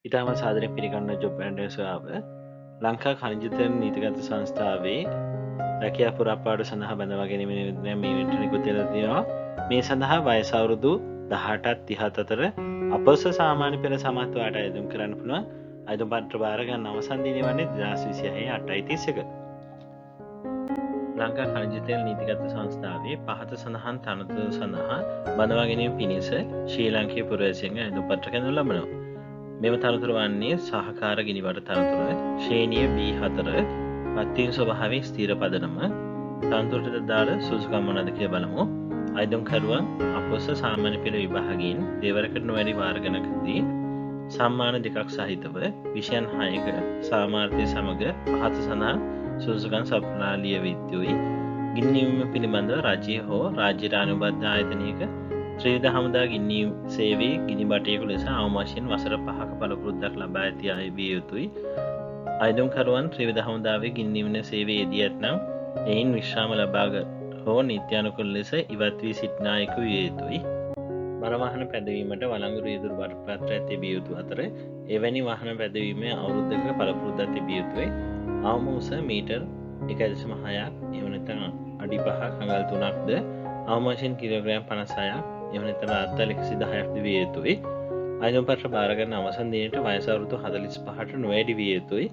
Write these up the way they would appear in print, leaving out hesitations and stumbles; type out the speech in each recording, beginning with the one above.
ඉතාම සාදරයෙන් පිළිගන්න ජොබ් ඇන්ඩර්සාව ලංකා khනිජතෙල් නීතිගත සංස්ථාවේ රැකියා පුරාපාඩු සඳහා බඳවා ගැනීම නිකුත් වෙලා තියෙනවා. මේ සඳහා වයස අවුරුදු 18ත් 30ත් අතර අපොස සාමාන්‍ය පෙළ සමත්වයට අයදුම් කරන්න පුළුවන්. අයදුම් පත්‍ර බාර ගන්න අවසන් දිනය වන්නේ 2026 8:31. ලංකා khනිජතෙල් නීතිගත සංස්ථාවේ පහත සඳහන් තනතුරු සඳහා බඳවා ගැනීම පිණිස ශ්‍රී ලාංකේය පුරවැසියන්ගෙන් අයදුම් පත්‍ර කරනු ලබනවා. මෙම තනතුර වන්නේ සහකාර ගිනිබට තනතුර ශ්‍රේණිය B4 පත්වීම් ස්වභාවයේ ස්ථිර පදනම. තනතුරට දාල සුසුකම් මොනවාද කියලා බලමු. අයදුම්කරුවන් අපොස සාමාන්‍ය පෙළ විභාගයෙන් දෙවරකට නොවැඩි වාර ගණනකදී සම්මාන දෙකක් සහිතව විෂයන් 6ක සාමාර්ථය සමග පහත සඳහන් සුසුකම් සප්නාලිය විද්‍යුයි ගින්නීම පිළිබඳව රජය හෝ රාජ්‍ය අනුබද්ධ ආයතනයක ත්‍රිවිධ හමුදා ගින්නීම් සේවයේ ගිනිබටයෙකු ලෙස අවම වශයෙන් වසර 5ක පළපුරුද්දක් ලබා ඇති අය විය යුතුයි. අයදුම්කරුවන් ත්‍රිවිධ හමුදාවේ ගින්නීම සේවයේ යෙදී ඇතනම් එයින් විශ්‍රාම ලබාගත් හෝ නිත්‍යානුකූල ලෙස ඉවත් වී සිටින අයෙකු විය යුතුයි. මර වාහන පැදවීමට වළංගු රියදුරු බරපතල තිබිය යුතු අතර එවැනි වාහන පැදවීමේ අවුරුද්දක පළපුරුද්දක් තිබිය යුතුයි. අවම උස මීටර් 1.6ක් එහෙම නැත්නම් අඩි 5ක් අඟල් 3ක්ද අවම වශයෙන් කිලෝග්‍රෑම් 56ක් එහෙම නැත්නම් අත්තල් 110ක් දිවිය යුතුයි. අයදුම් පත්‍ර බාර ගන්න අවසන් දිනයට වයස අවුරුදු 45ට නොවැඩි විය යුතුයි.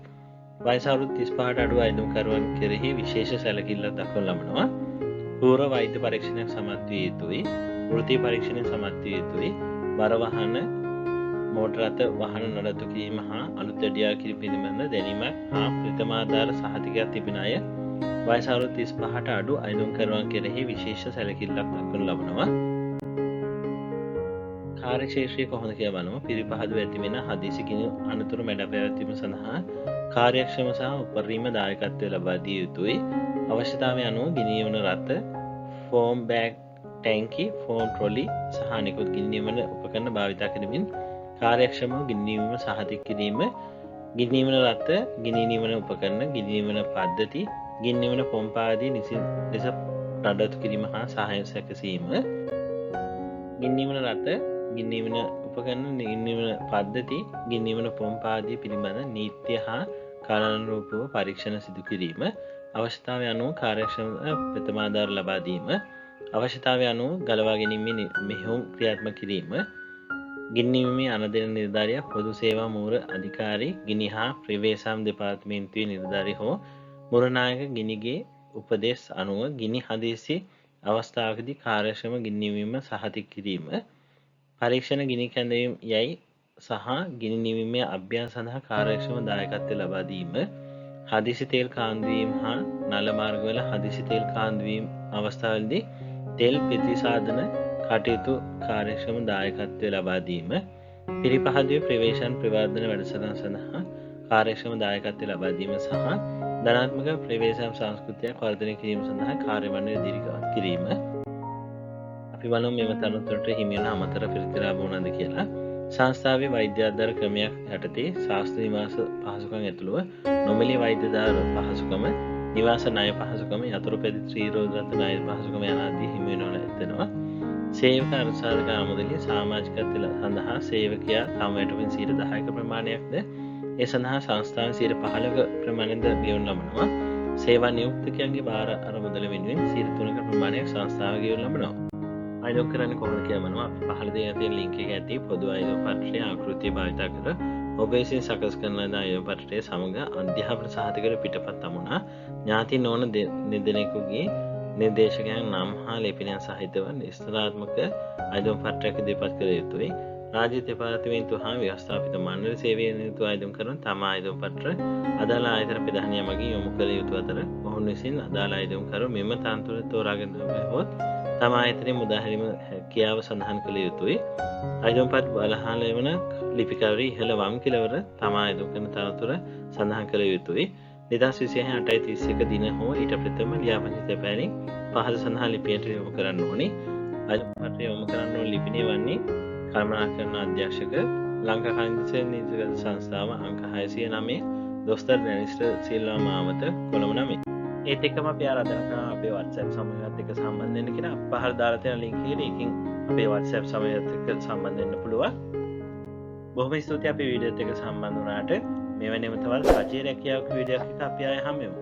වයස අවුරුදු 35ට අඩු අයදුම්කරුවන් කෙරෙහි විශේෂ සැලකිල්ලක් දක්වනු ලබනවා. පූර්ව වෛද්‍ය පරීක්ෂණයක් සමත් විය යුතුයි. වෘත්තීය පරීක්ෂණයක් සමත් විය යුතුයි. බර වාහන මෝටර රථ වාහන නඩත්තු කිරීම හා අලුත් වැඩියා කිරීම පිළිබඳ දැනීමක් හා ප්‍රථමාධාර සහතිකයක් තිබෙන අය වයස අවුරුදු 35ට අඩු අයදුම්කරුවන් කෙරෙහි විශේෂ සැලකිල්ලක් දක්වනු ලබනවා. කාර්යක්ෂේත්‍රය කොහොමද කියලා බලමු. පිරිපහදව ඇති වෙන හදිසි ගිනි අනතුරු මැඩ පැවැත්වීම සඳහා කාර්යක්ෂම සහ උපරිම දායකත්වය ලබා දිය යුතුයි. අවශ්‍යතාවය අනුව ගිනියවන රථ, ෆෝම් බෑග් ටැංකි, ෆෝම් ට්‍රොලි සහ අනෙකුත් ගිනියවන උපකරණ භාවිතා කරමින් කාර්යක්ෂමව ගිනියවීම සහතික කිරීම, ගිනියවන රථ, ගිනියවන උපකරණ, ගිනියවන පද්ධති, ගිනියවන පොම්ප ආදී නිසි ලෙස නඩත්තු කිරීම හා සහාය සැකසීම, ගිනියවන රථ, ගිනියවන උපකරණ, ගිනියවන පද්ධති, ගිනියවන පොම්ප ආදී පිළිබඳ නීත්‍ය හා කාලානුරූපව පරීක්ෂණ සිදු කිරීම, අවශ්‍යතාවය අනුව කාර්යක්ෂම ප්‍රථමාධාර ලබා දීම, අවශ්‍යතාවය අනුව ගලවා ගැනීමේ මෙහෙයුම් ක්‍රියාත්මක කිරීම, ගිනියීමේ අනදෙන නිලධාරියා පොදු සේවා මූර අධිකාරී ගිනි හා ප්‍රවේශම් දෙපාර්තමේන්තුවේ නිලධාරී හෝ මුරනායක ගිනිගේ උපදෙස් අනුව ගිනි හදිසි අවස්ථාවකදී කාර්යක්ෂම ගිනියවීම සහතික කිරීම, පරීක්ෂණ ගිනි කැඳවීම යයි සහ ගිනි නිවීමේ අභ්‍යාස සඳහා කාර්යක්ෂම දායකත්වය ලබා දීම, හදිසි තෙල් කාන්දුවීම හා නල මාර්ගවල හදිසි තෙල් කාන්දුවීම අවස්ථාවලදී තෙල් ප්‍රතිසාධන කටයුතු කාර්යක්ෂම දායකත්වය ලබා දීම, පිරිපහදුවේ ප්‍රවේශන් ප්‍රවර්ධන වැඩසටහන සඳහා කාර්යක්ෂම දායකත්වය ලබා දීම සහ ධනාත්මක ප්‍රවේශම් සංස්කෘතියක් වර්ධනය කිරීම සඳහා කාර්යමණ්ඩලය ඉදිරිපත් කිරීම. අපි බලමු මෙම තනතුරට හිමි වෙන අමතර ප්‍රතිලාභ මොනවාද කියලා. සංස්ථාවේ වෛද්‍ය ආධාර ක්‍රමයක් යටතේ ශාස්ත්‍ර නිවාස පහසුකම් ඇතුළුව නොමිලේ වෛද්‍ය ආධාර පහසුකම, නිවාස ණය පහසුකම, යතුරු පැදි ත්‍රිරෝධගත ණය පහසුකම යන ආදී හිමි වෙනවා. සේවක අනුසාරක ආමුදලිය සමාජිකත්වය සඳහා සේවකයා තම වැටුපින් 10% ප්‍රමාණයක්ද ඒ සඳහා සංස්ථාවේ 15% ප්‍රමාණයක්ද ගෙවනු ලබනවා. සේවා නියුක්තකයන්ගේ බාර අරමුදල වෙනුවෙන් 3% ප්‍රමාණයක් සංස්ථාව ගෙවනු ලබනවා. අයදුම් කරන්නේ කොහොමද කියලා බලමු. අපි පහළ දෙන තියෙන ලින්ක් එක ඇති පොදු අයදුම් පත්‍රයේ ආකෘතිය භාවිත කර ඔබ විසින් සකස් කරන අයදුම් පත්‍රයේ සමග අධ්‍යාපන සහතිකවල පිටපත් අමුණා ඥාති නොවන දෙදෙනෙකුගේ නිර්දේශකයන් නම් හා ලිපිනයන් සහිතව විස්තරාත්මක අයදුම් පත්‍රයක් ඉදිරිපත් කළ යුතුයි. රාජ්‍ය දෙපාර්තමේන්තුව හා ව්‍යවස්ථාපිත මණ්ඩල සේවයේ නියුතු අයදුම් කරන තම අයදුම් පත්‍ර අදාළ ආයතන ප්‍රධානියා මගින් යොමු කළ යුතු අතර ඔවුන් විසින් අදාළ අයදුම් කරු මෙම තනතුර තෝරාගෙන හොත් තම ආයතනයේ මුදාහැරීම හැකියාව සඳහන් කළ යුතුයි. අයදුම් පත් බලහාල වන ලිපිකවරේ ඉහළ වම් කෙළවර තම අයදුම් කරන තනතුර සඳහන් කළ යුතුයි. 2026 8:31 දින හෝ ඊට ප්‍රථම ලියාපදිංචි තැපෑලෙන් පහත සඳහන් ලිපියට යොමු කරන්න ඕනේ. අයදුම් පත්‍රය යොමු කරන්න ඕන ලිපිනේ වන්නේ කළමනාකරන අධ්‍යක්ෂක ලංකා khනිජතෙල් නීතිගත සංස්ථාව අංක 609 දොස්තර දැනිස්ටර් සිල්වා මාවත කොළඹ 9. ඒත් එක්කම අපි ආරාධනා කරනවා අපේ WhatsApp සමයත් එක්ක සම්බන්ධ වෙන්න කියලා. පහළ දාලා තියෙන link එකේ එකකින් අපේ WhatsApp සමයත් එක්ක සම්බන්ධ වෙන්න පුළුවන්. බොහොම ස්තුතියි අපි වීඩියෝත් එක්ක සම්බන්ධ වුණාට. මෙවැනිම තවත් රජයේ රැකියාවක වීඩියෝක් එක අපි ආයෙ හමු වෙමු.